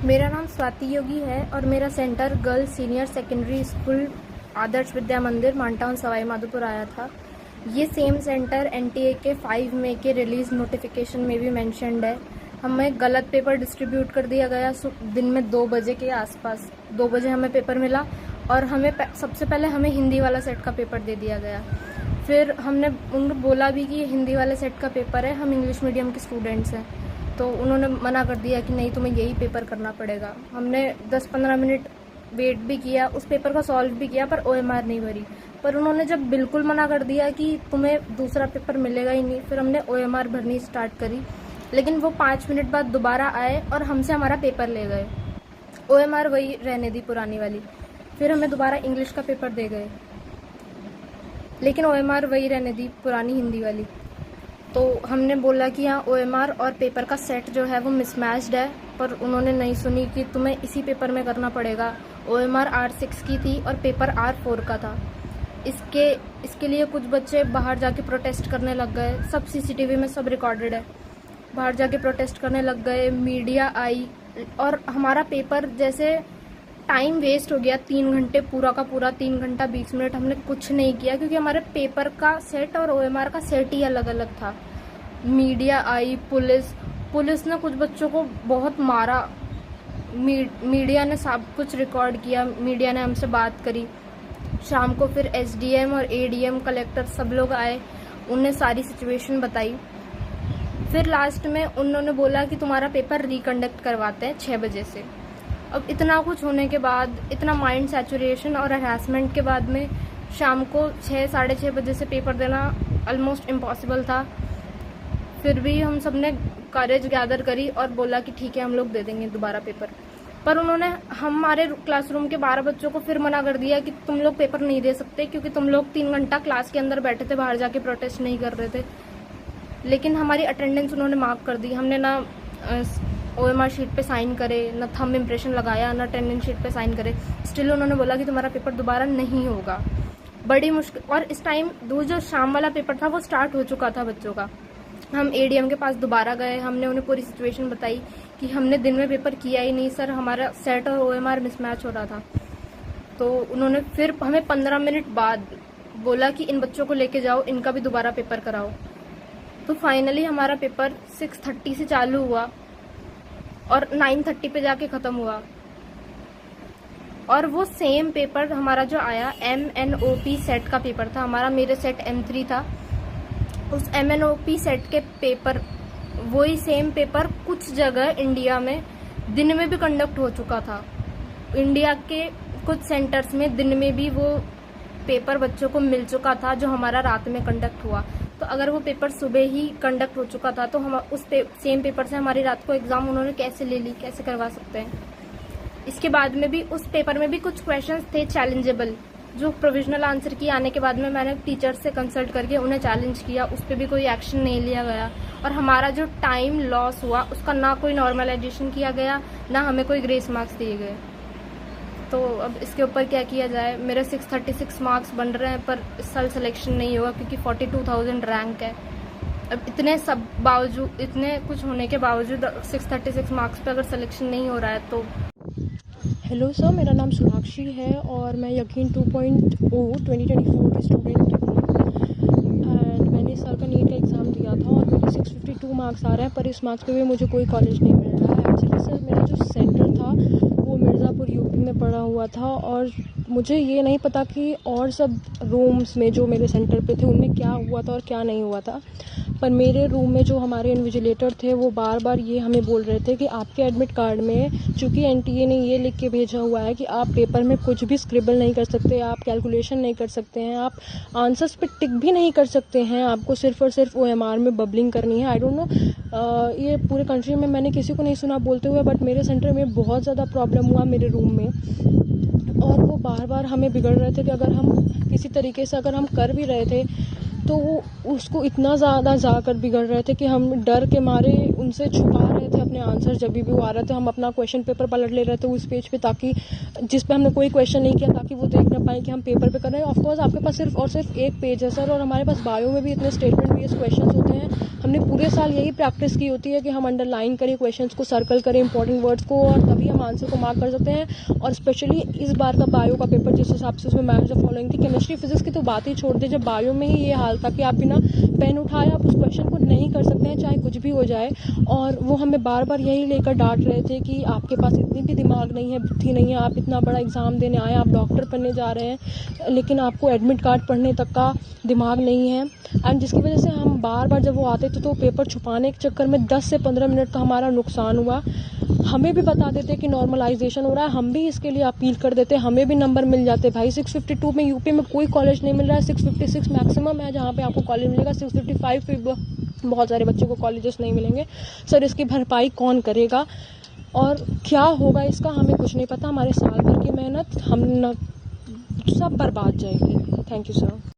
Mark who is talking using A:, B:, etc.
A: मेरा नाम स्वाति योगी है और मेरा centre girls senior secondary school Adarsh Vidya Mandir Mantown Sawai Madhopur आया था। ये सेम सेंटर एनटीए के 5 मई के रिलीज नोटिफिकेशन में भी मेंशन्ड है। हमें गलत पेपर डिस्ट्रीब्यूट कर दिया गया दिन में 2 बजे के आसपास। 2 बजे हमें पेपर मिला और हमें सबसे पहले हमें हिंदी वाला सेट का पेपर दे दिया गया। फिर हमने उनको बोला भी कि ये हिंदी वाले सेट का पेपर है, हम इंग्लिश मीडियम के स्टूडेंट्स हैं, तो उन्होंने मना कर दिया कि नहीं, तुम्हें यही पेपर करना पड़ेगा। हमने 10-15 मिनट वेट भी किया, उस पेपर को सॉल्व भी किया, पर ओएमआर नहीं भरी। पर उन्होंने जब बिल्कुल मना कर दिया कि तुम्हें दूसरा पेपर मिलेगा ही नहीं, फिर हमने ओएमआर भरनी स्टार्ट करी। लेकिन वो 5 मिनट बाद दोबारा आए और हमसे हमारा पेपर ले गए। ओएमआर वही रहने दी, पुरानी वाली। फिर हमें दोबारा इंग्लिश का पेपर दे गए, लेकिन ओएमआर वही रहने दी, पुरानी हिंदी वाली। तो हमने बोला कि हाँ, ओएमआर और पेपर का सेट जो है वो मिसमैच्ड है, पर उन्होंने नहीं सुनी कि तुम्हें इसी पेपर में करना पड़ेगा। ओएमआर R6 की थी और पेपर R4 का था। इसके लिए कुछ बच्चे बाहर जाके प्रोटेस्ट करने लग गए। सब सीसीटीवी में सब रिकॉर्डेड है। बाहर जाके प्रोटेस्ट करने लग गए, मीडिया आई और हमारा पेपर जैसे टाइम वेस्ट हो गया। 3 घंटे पूरा का पूरा, 3 घंटा 20 मिनट हमने कुछ नहीं किया, क्योंकि हमारे पेपर का सेट और ओएमआर का सेट ही अलग अलग था। मीडिया आई, पुलिस ने कुछ बच्चों को बहुत मारा। मीडिया ने सब कुछ रिकॉर्ड किया, मीडिया ने हमसे बात करी। शाम को फिर एसडीएम और एडीएम, कलेक्टर सब लोग आए, उन्हें सारी सिचुएशन बताई। फिर लास्ट में उन्होंने बोला कि तुम्हारा पेपर रिकंडक्ट करवाते हैं 6 बजे से। अब इतना कुछ होने के बाद, इतना माइंड सैचुरेशन और हरासमेंट के बाद में शाम को 6-6:30 बजे से पेपर देना ऑलमोस्ट इम्पॉसिबल था। फिर भी हम सब ने करेज गैदर करी और बोला कि ठीक है, हम लोग दे देंगे दोबारा पेपर। पर उन्होंने हमारे क्लासरूम के 12 बच्चों को फिर मना कर दिया कि तुम लोग पेपर नहीं दे सकते, क्योंकि तुम लोग 3 घंटा क्लास के अंदर बैठे थे, बाहर जाके प्रोटेस्ट नहीं कर रहे थे। लेकिन हमारी अटेंडेंस उन्होंने मार्क कर दी। हमने ना ओएमआर शीट पे साइन करे, ना थंब इम्प्रेशन लगाया, ना अटेंडेंस शीट पे साइन करे। स्टिल उन्होंने बोला कि तुम्हारा पेपर दोबारा नहीं होगा। बड़ी मुश्किल। और इस टाइम जो शाम वाला पेपर था वो स्टार्ट हो चुका था बच्चों का। हम एडीएम के पास दोबारा गए, हमने उन्हें पूरी सिचुएशन बताई कि हमने दिन में पेपर किया ही नहीं सर, हमारा सेट और ओएमआर मिसमैच हो रहा था। तो उन्होंने फिर हमें 15 मिनट बाद बोला कि इन बच्चों को लेके जाओ, इनका भी दोबारा पेपर कराओ। तो फाइनली हमारा पेपर 6:30 से चालू हुआ और 9:30 पे जाके ख़त्म हुआ। और वो सेम पेपर हमारा जो आया, MNOP सेट का पेपर था हमारा। मेरे सेट M3 था। उस MNOP सेट के पेपर, वही सेम पेपर कुछ जगह इंडिया में दिन में भी कंडक्ट हो चुका था। इंडिया के कुछ सेंटर्स में दिन में भी वो पेपर बच्चों को मिल चुका था, जो हमारा रात में कंडक्ट हुआ। तो अगर वो पेपर सुबह ही कंडक्ट हो चुका था, तो हम उस सेम पेपर से हमारी रात को एग्जाम उन्होंने कैसे ले ली, कैसे करवा सकते हैं। इसके बाद में भी उस पेपर में भी कुछ क्वेश्चंस थे चैलेंजेबल, जो प्रोविजनल आंसर की आने के बाद में मैंने टीचर से कंसल्ट करके उन्हें चैलेंज किया। उस पर भी कोई एक्शन नहीं लिया गया और हमारा जो टाइम लॉस हुआ उसका ना कोई नॉर्मलाइजेशन किया गया, ना हमें कोई ग्रेस मार्क्स दिए गए। तो अब इसके ऊपर क्या किया जाए। मेरे 636 मार्क्स बन रहे हैं, पर इस साल सिलेक्शन नहीं होगा क्योंकि 42,000 रैंक है। अब इतने सब बावजूद, इतने कुछ होने के बावजूद 636 मार्क्स पे अगर सिलेक्शन नहीं हो रहा है तो।
B: हेलो सर, मेरा नाम सोनाक्षी है और मैं यकीन 2.0 2024 की स्टूडेंट हूँ। एंड मैंने इस साल का नीट का एग्ज़ाम दिया था और मेरे 652 मार्क्स आ रहे हैं, पर इस मार्क्स पे भी मुझे कोई कॉलेज नहीं मिल रहा है। एक्चुअली सर, मेरा जो सेंटर था वो मिर्ज़ापुर यूपी में पड़ा हुआ था और मुझे ये नहीं पता कि और सब रूम्स में जो मेरे सेंटर पे थे उनमें क्या हुआ था और क्या नहीं हुआ था। पर मेरे रूम में जो हमारे इन्विजिलेटर थे वो बार बार ये हमें बोल रहे थे कि आपके एडमिट कार्ड में, चूँकि एनटीए ने ये लिख के भेजा हुआ है कि आप पेपर में कुछ भी स्क्रिबल नहीं कर सकते, आप कैलकुलेशन नहीं कर सकते हैं, आप आंसर्स पे टिक भी नहीं कर सकते हैं, आपको सिर्फ और सिर्फ ओएमआर में बबलिंग करनी है। आई डोंट नो, ये पूरे कंट्री में मैंने किसी को नहीं सुना बोलते हुए, बट मेरे सेंटर में बहुत ज़्यादा प्रॉब्लम हुआ मेरे रूम में। और वो बार बार हमें बिगड़ रहे थे कि अगर हम किसी तरीके से अगर हम कर भी रहे थे तो वो उसको इतना ज़्यादा जाकर बिगड़ रहे थे कि हम डर के मारे उनसे छुपा रहे थे अपने आंसर। जब भी वो आ रहे थे हम अपना क्वेश्चन पेपर पलट ले रहे थे उस पेज पे, ताकि जिस पे हमने कोई क्वेश्चन नहीं किया, ताकि वो देख ना पाए कि हम पेपर पे कर रहे हैं। ऑफकोर्स आपके पास सिर्फ और सिर्फ एक पेज है सर, और हमारे पास बायो में भी इतने स्टेटमेंट बेस्ड क्वेश्चन होते हैं हमने पूरे साल यही प्रैक्टिस की होती है कि हम अंडरलाइन करें, क्वेश्चंस को सर्कल करें, इंपॉर्टेंट वर्ड्स को, और तभी हम आंसर को मार्क कर सकते हैं। और स्पेशली इस बार का बायो का पेपर जिस हिसाब से उसमें मैथ्स द फॉलोइंग थी, केमिस्ट्री फिजिक्स की तो बात ही छोड़ दे, जब बायो में ही ये हाल था कि आप बिना पेन उठाए आप उस क्वेश्चन को नहीं कर सकते हैं, चाहे कुछ भी हो जाए। और वो हमें बार बार यही लेकर डांट रहे थे कि आपके पास इतनी भी दिमाग नहीं है, बुद्धि नहीं है, आप इतना बड़ा एग्ज़ाम देने आए, आप डॉक्टर बनने जा रहे हैं, लेकिन आपको एडमिट कार्ड पढ़ने तक का दिमाग नहीं है। एंड जिसकी वजह से हम बार बार जब वो आते थे तो पेपर छुपाने के चक्कर में 10 से 15 मिनट का हमारा नुकसान हुआ। हमें भी बता देते कि नॉर्मलाइजेशन हो रहा है, हम भी इसके लिए अपील कर देते, हमें भी नंबर मिल जाते। भाई 652 में यूपी में कोई कॉलेज नहीं मिल रहा है, 656 मैक्सिमम है जहाँ पे आपको कॉलेज मिलेगा, 655 पे बहुत सारे बच्चों को कॉलेजेस नहीं मिलेंगे। सर इसकी भरपाई कौन करेगा और क्या होगा इसका हमें कुछ नहीं पता। हमारे साल भर की मेहनत हम सब बर्बाद जाएगी। Thank you sir.